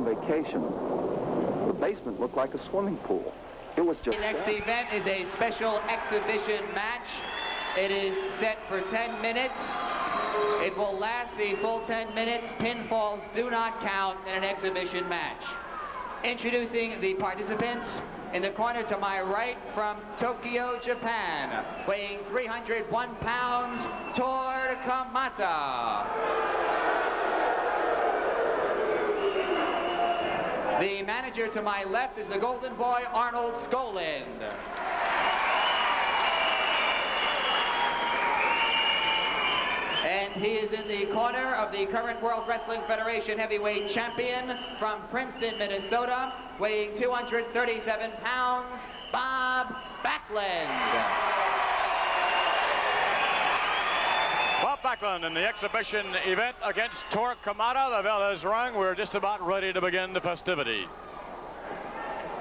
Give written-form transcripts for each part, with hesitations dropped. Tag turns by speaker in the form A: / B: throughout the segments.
A: on vacation. The basement looked like a swimming pool. It was just...
B: The next event is a special exhibition match. It is set for 10 minutes. It will last the full 10 minutes. Pinfalls do not count in an exhibition match. Introducing the participants. In the corner to my right from Tokyo, Japan, weighing 301 pounds, Tor Kamata. The manager to my left is the Golden Boy, Arnold Skoland. And he is in the corner of the current World Wrestling Federation heavyweight champion from Princeton, Minnesota, weighing 237 pounds, Bob Backlund.
C: Bob Backlund in the exhibition event against Tor Kamata. The bell has rung. We're just about ready to begin the festivity.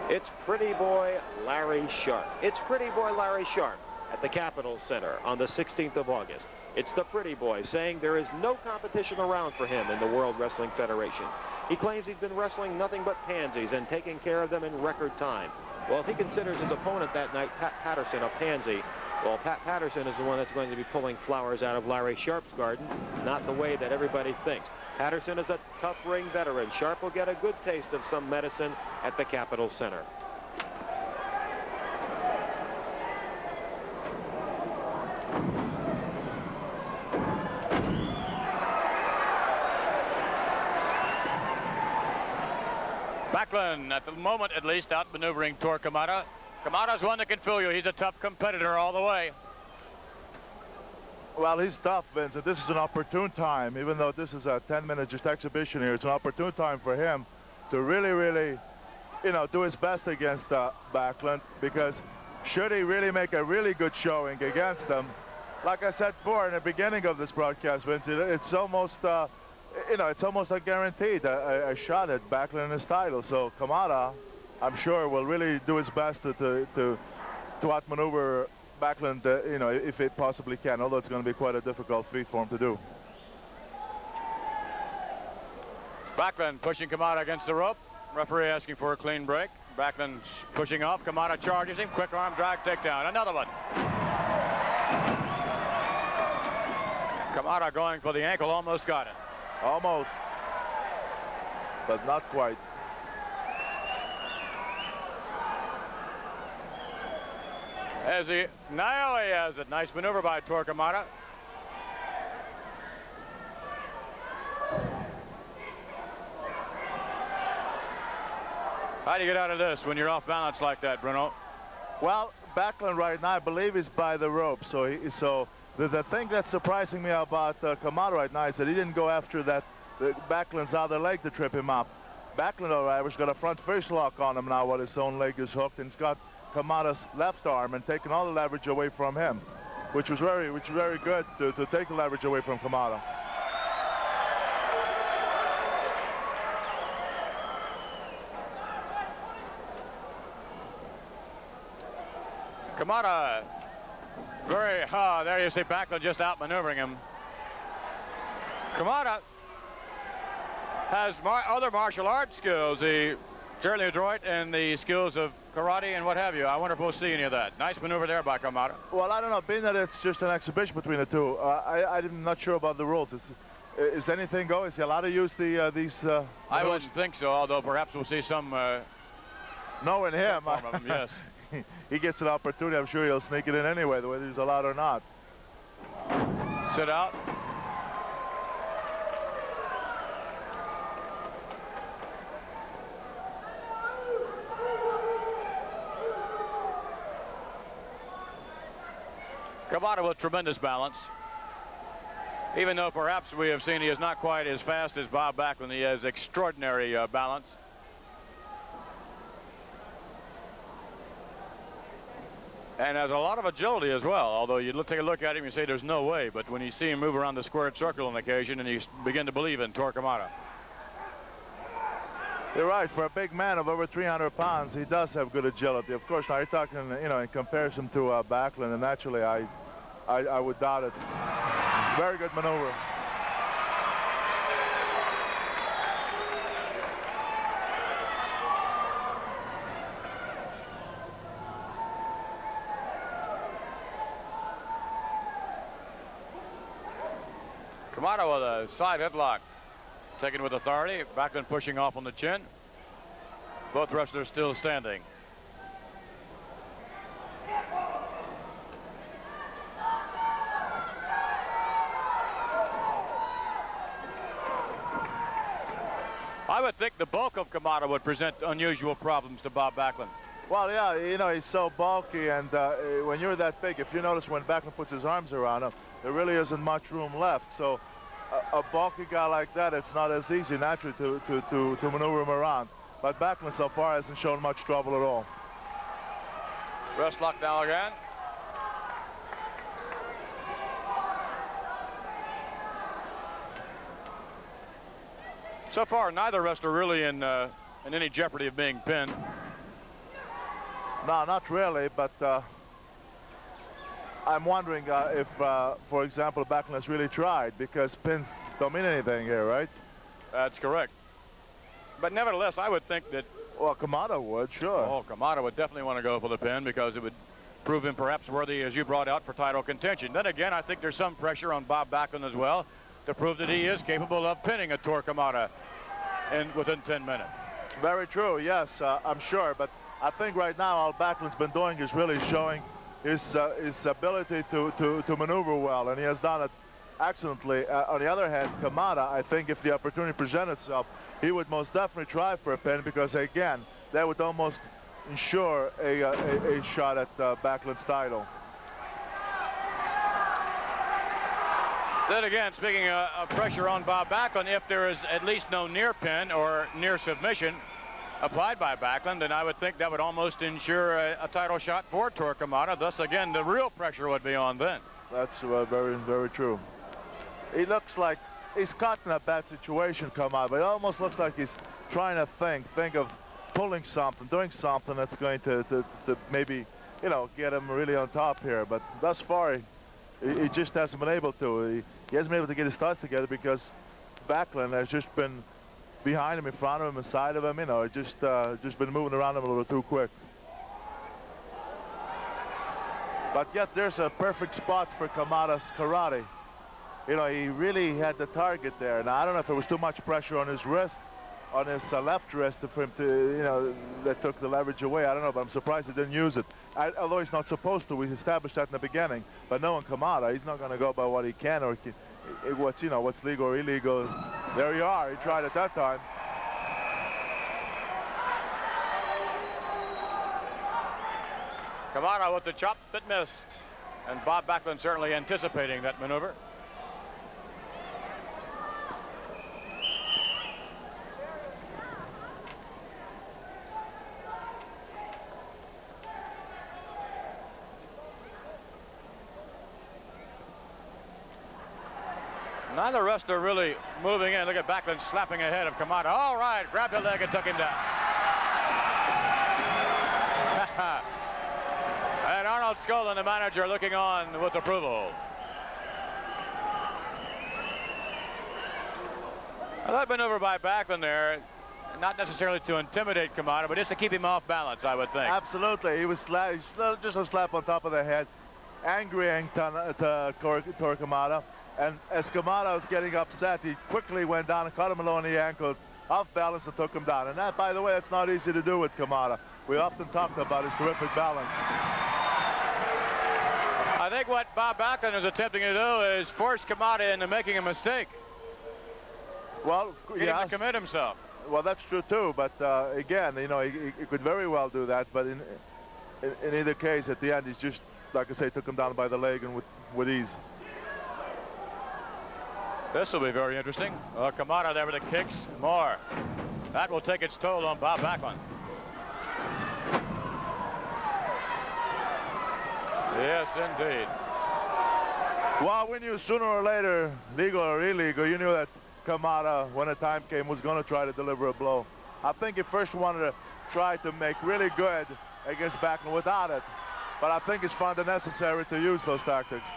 D: It's Pretty Boy Larry Sharp. It's Pretty Boy Larry Sharp at the Capitol Center on the 16th of August. It's the Pretty Boy saying there is no competition around for him in the World Wrestling Federation. He claims he's been wrestling nothing but pansies and taking care of them in record time. Well, if he considers his opponent that night, Pat Patterson, a pansy, well, Pat Patterson is the one that's going to be pulling flowers out of Larry Sharp's garden, not the way that everybody thinks. Patterson is a tough ring veteran. Sharp will get a good taste of some medicine at the Capitol Center.
C: Backlund, at the moment at least, outmaneuvering Tor Kamata. Kamata's one that can fool you. He's a tough competitor all the way.
E: Well, he's tough, Vince, and this is an opportune time. Even though this is a 10-minute just exhibition here, it's an opportune time for him to really, you know, do his best against Backlund, because should he really make a really good showing against him, like I said before in the beginning of this broadcast, Vince, it's almost, you know, it's almost a guaranteed a shot at Backlund in his title. So Kamata, I'm sure, will really do his best to outmaneuver Backlund, you know, if it possibly can, although it's going to be quite a difficult feat for him to do.
C: Backlund pushing Kamata against the rope. Referee asking for a clean break. Backlund pushing off. Kamata charges him. Quick arm drag takedown. Another one. Kamata going for the ankle. Almost got it.
E: Almost, but not quite.
C: Now he has it. Nice maneuver by Tor Kamata. How do you get out of this when you're off balance like that, Bruno?
E: Well, Backlund right now, I believe, is by the rope. So the thing that's surprising me about Kamata right now is that he didn't go after that Backlund's other leg to trip him up. Backlund, however, has got a front fist lock on him now while his own leg is hooked, and he's got Kamata's left arm and taking all the leverage away from him, which was very good to take the leverage away from Kamata.
C: Kamata, there you see Backlund just outmaneuvering him. Kamata has other martial arts skills. He's certainly adroit in the skills of karate and what have you. I wonder if we'll see any of that. Nice maneuver there by Kamata.
E: Well, I don't know. Being that it's just an exhibition between the two, I'm not sure about the rules. Is anything go? Is he allowed to use these?
C: I wouldn't think so, although perhaps we'll see some.
E: Knowing him,
C: form of him, yes.
E: He gets an opportunity. I'm sure he'll sneak it in anyway, whether he's allowed or not.
C: Sit out. Kamata with tremendous balance. Even though perhaps we have seen he is not quite as fast as Bob Backlund, he has extraordinary balance. And has a lot of agility as well, although you take a look at him and say there's no way, but when you see him move around the squared circle on occasion, and you begin to believe in Tor Kamata.
E: You're right. For a big man of over 300 pounds, he does have good agility. Of course, now you're talking, you know, in comparison to Backlund, and naturally, I would doubt it. Very good maneuver.
C: Kamata with a side headlock. Taken with authority. Backlund pushing off on the chin. Both wrestlers still standing. I would think the bulk of Kamata would present unusual problems to Bob Backlund.
E: Well, yeah, you know, he's so bulky, and when you're that big, if you notice when Backlund puts his arms around him, there really isn't much room left. So a bulky guy like that, it's not as easy naturally to maneuver him around. But Backlund so far hasn't shown much trouble at all.
C: Wrist lock now again. So far, neither wrestler really in any jeopardy of being pinned.
E: No, not really, but I'm wondering if, for example, Backlund has really tried, because pins don't mean anything here, right?
C: That's correct. But nevertheless, I would think that...
E: Well, Kamata would, sure.
C: Oh, Kamata would definitely want to go for the pin, because it would prove him perhaps worthy, as you brought out, for title contention. Then again, I think there's some pressure on Bob Backlund as well to prove that he is capable of pinning a Tor Kamata within 10 minutes.
E: Very true, yes, I'm sure. But I think right now all Backlund's been doing is really showing his ability to maneuver well, and he has done it excellently. On the other hand, Kamata, I think if the opportunity presented itself, he would most definitely try for a pin, because again, that would almost ensure a shot at Backlund's title.
C: Then again, speaking of pressure on Bob Backlund, if there is at least no near pin or near submission applied by Backlund, then I would think that would almost ensure a title shot for Tor Kamata. Thus, again, the real pressure would be on then.
E: That's very, very true. He looks like he's caught in a bad situation, Kamata, but it almost looks like he's trying to think of pulling something, doing something that's going to maybe, you know, get him really on top here. But thus far, he just hasn't been able to. He hasn't been able to get his thoughts together, because Backlund has just been behind him, in front of him, inside of him. You know, just been moving around him a little too quick. But yet there's a perfect spot for Kamata's karate. You know, he really had the target there. Now, I don't know if there was too much pressure on his wrist, on his left wrist, for him to, you know, that took the leverage away. I don't know, but I'm surprised he didn't use it. Although he's not supposed to. We established that in the beginning. But knowing Kamata, he's not going to go by what he can or what's, you know, what's legal or illegal. There you are. He tried it that time.
C: Kamata with the chop that missed. And Bob Backlund certainly anticipating that maneuver. Neither wrestler really moving in. Look at Backlund slapping ahead of Kamata. All right, grabbed the leg and took him down. And Arnold Skolin, the manager, looking on with approval. Well, that maneuver by Backlund there, not necessarily to intimidate Kamata, but just to keep him off balance, I would think.
E: Absolutely. He was just a slap on top of the head, angering to Tor Kamata. And as Kamata was getting upset, he quickly went down and caught him along the ankle, off balance, and took him down. And that, by the way, that's not easy to do with Kamata. We often talked about his terrific balance.
C: I think what Bob Backlund is attempting to do is force Kamata into making a mistake.
E: Well,
C: Get him to commit himself.
E: Well, that's true too. But again, you know, he could very well do that. But in either case, at the end, he's just, like I say, took him down by the leg and with ease.
C: This will be very interesting. Kamata there with the kicks. More. That will take its toll on Bob Backlund. Yes, indeed.
E: Well, we knew sooner or later, legal or illegal, you knew that Kamata, when the time came, was going to try to deliver a blow. I think he first wanted to try to make really good against Backlund without it. But I think he's found it necessary to use those tactics.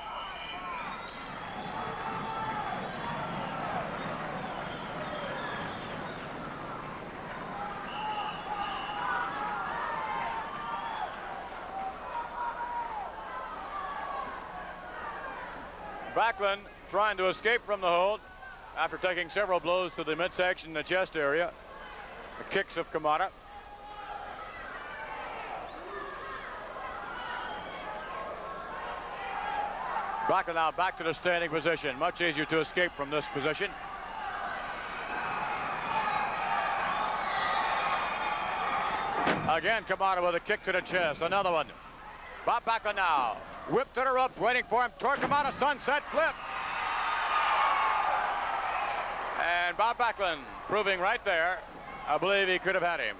C: Backlund trying to escape from the hold after taking several blows to the midsection and the chest area. The kicks of Kamata. Backlund now back to the standing position. Much easier to escape from this position. Again, Kamata with a kick to the chest. Another one. Bob Backlund now. Whip to the ropes, waiting for him. Toward Kamata, sunset flip. And Bob Backlund proving right there, I believe he could have had him.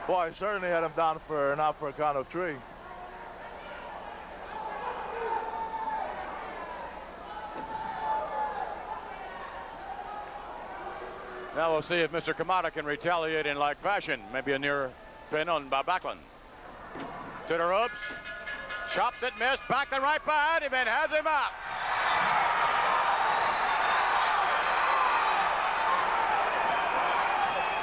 E: Boy, certainly had him down for not for a count of 3.
C: Now we'll see if Mr. Kamata can retaliate in like fashion. Maybe a near pin on Bob Backlund. To the ropes. Chopped it, missed. Backlund right behind him and has him up.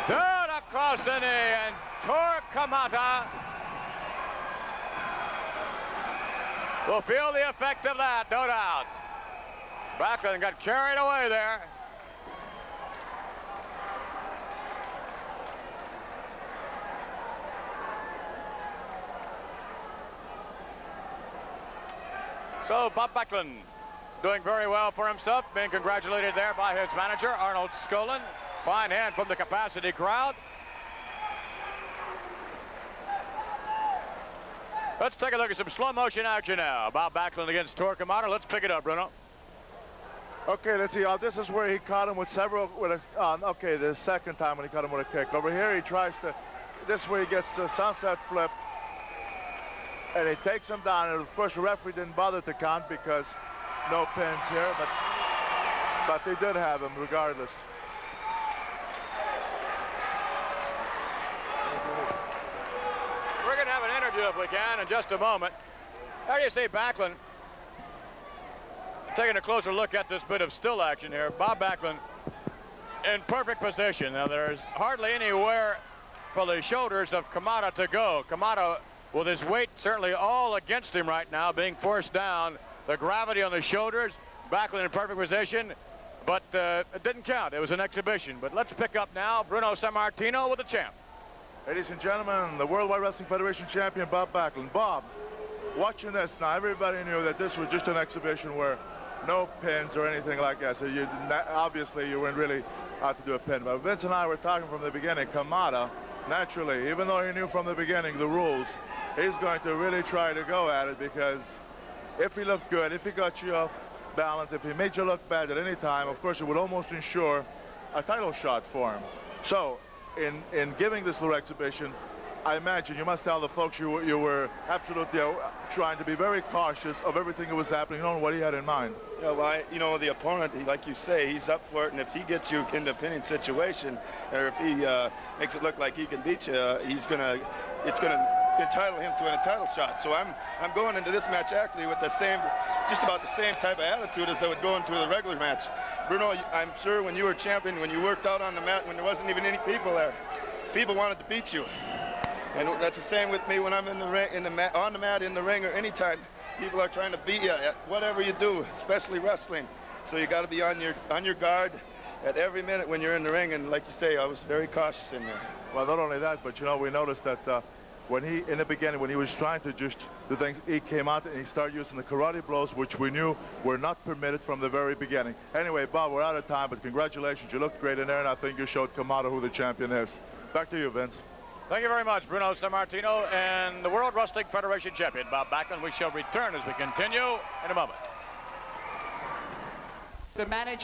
C: Down across the knee and toward Kamata. We'll feel the effect of that, no doubt. Backlund got carried away there. So Bob Backlund doing very well for himself, being congratulated there by his manager, Arnold Skolin. Fine hand from the capacity crowd. Let's take a look at some slow motion action now. Bob Backlund against Tor Kamata. Let's pick it up, Bruno.
E: Okay, let's see. This is where he caught him with several. Okay, the second time when he caught him with a kick. Over here, he tries to. This way, he gets the sunset flip. And he takes him down. And of course, the referee didn't bother to count because no pins here, but they did have him regardless.
C: We're going to have an interview, if we can, in just a moment. How do you see Backlund? Taking a closer look at this bit of still action here. Bob Backlund in perfect position. Now, there's hardly anywhere for the shoulders of Kamata to go. Kamata, with his weight certainly all against him right now, being forced down. The gravity on the shoulders, Backlund in perfect position, but it didn't count. It was an exhibition. But let's pick up now Bruno Sammartino with the champ.
E: Ladies and gentlemen, the World Wide Wrestling Federation champion, Bob Backlund. Bob, watching this now, everybody knew that this was just an exhibition where no pins or anything like that. So obviously you weren't really out to do a pin. But Vince and I were talking from the beginning. Kamata, naturally, even though he knew from the beginning the rules, he's going to really try to go at it, because if he looked good, if he got you off balance, if he made you look bad at any time, of course it would almost ensure a title shot for him. So in giving this little exhibition, I imagine you must tell the folks you were absolutely trying to be very cautious of everything that was happening, knowing what he had in mind.
F: Yeah, well, the opponent, like you say, he's up for it, and if he gets you in the pinning situation, or if he makes it look like he can beat you, it's gonna entitle him to a title shot. So I'm going into this match actually with the same, just about the same type of attitude as I would go into the regular match. Bruno, I'm sure when you were champion, when you worked out on the mat, when there wasn't even any people there, people wanted to beat you. And that's the same with me when I'm in the ring, on the mat, in the ring, or anytime. People are trying to beat you at whatever you do, especially wrestling. So you got to be on your guard at every minute when you're in the ring. And like you say, I was very cautious in there.
E: Well, not only that, but we noticed that when in the beginning, when he was trying to just do things, he came out and he started using the karate blows, which we knew were not permitted from the very beginning. Anyway, Bob, we're out of time, but congratulations. You looked great in there, and I think you showed Kamata who the champion is. Back to you, Vince.
C: Thank you very much, Bruno Sammartino, and the World Wrestling Federation champion, Bob Backlund. We shall return as we continue in a moment.
B: The manager